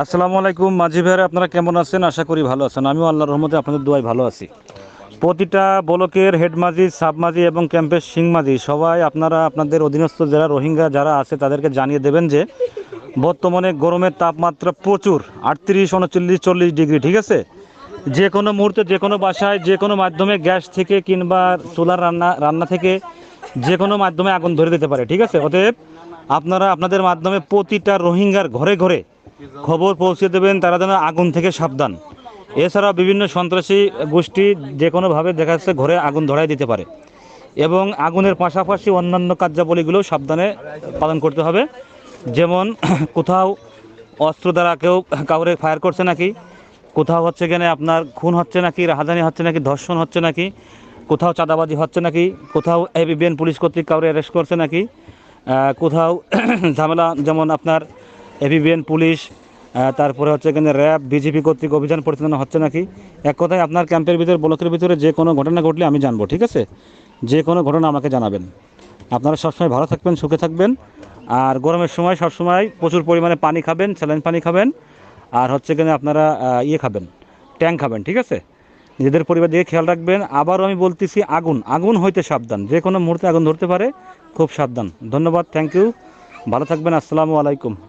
আসসালামু আলাইকুম মাঝি ভাইরা, আপনারা কেমন আছেন? আশা করি ভালো আছেন। আমিও আল্লাহর রহমতে আপনাদের দোয়ায় ভালো আছি। প্রতিটা ব্লকের হেড মাঝি, সাব মাঝি এবং ক্যাম্পের সিং মাঝি সবাই আপনারা আপনাদের অধীনস্থ যারা রোহিঙ্গা যারা আছে তাদেরকে জানিয়ে দেবেন যে বর্তমানে গরমের তাপমাত্রা প্রচুর, 38, 39, 40 ডিগ্রি, ঠিক আছে? যে কোনো মুহূর্তে যে কোনো বাসায় যে কোনো মাধ্যমে গ্যাস থেকে কিংবা চুলার রান্না থেকে যে কোনো মাধ্যমে আগুন ধরে দিতে পারে, ঠিক আছে? অতএব আপনারা আপনাদের মাধ্যমে প্রতিটা রোহিঙ্গার ঘরে ঘরে খবর পৌঁছে দেবেন, তারা যেন আগুন থেকে সাবধান। এছাড়া বিভিন্ন সন্ত্রাসী গোষ্ঠী যে কোনোভাবে দেখা যাচ্ছে ঘরে আগুন ধরাই দিতে পারে, এবং আগুনের পাশাপাশি অন্যান্য কার্যাবলীগুলো সাবধানে পালন করতে হবে। যেমন কোথাও অস্ত্র দ্বারা কেউ কাউরে ফায়ার করছে নাকি, কোথাও হচ্ছে গেলে আপনার খুন হচ্ছে নাকি, রাহাজানি হচ্ছে নাকি, ধর্ষণ হচ্ছে নাকি, কোথাও চাঁদাবাজি হচ্ছে নাকি, কোথাও এবিবিএন পুলিশ কর্তৃক কাউরে অ্যারেস্ট করছে নাকি, কোথাও ঝামেলা যেমন আপনার এবিবিএন পুলিশ, তারপরে হচ্ছে এখানে র্যাব, বিজেপি কর্তৃক অভিযান পরিচালনা হচ্ছে নাকি। এক কথায় আপনার ক্যাম্পের ভিতরে, ব্লকের ভিতরে যে কোনো ঘটনা ঘটলে আমি জানবো, ঠিক আছে? যে কোনো ঘটনা আমাকে জানাবেন। আপনারা সবসময় ভালো থাকবেন, সুখে থাকবেন। আর গরমের সময় সবসময় প্রচুর পরিমাণে পানি খাবেন, স্যালাইন পানি খাবেন। আর হচ্ছে এখানে আপনারা ইয়ে খাবেন, ট্যাঙ্ক খাবেন, ঠিক আছে? নিজেদের পরিবার দিকে খেয়াল রাখবেন। আবারও আমি বলতেছি, আগুন আগুন হইতে সাবধান, যে কোনো মুহূর্তে আগুন ধরতে পারে, খুব সাবধান। ধন্যবাদ, থ্যাংক ইউ, ভালো থাকবেন। আসসালামু আলাইকুম।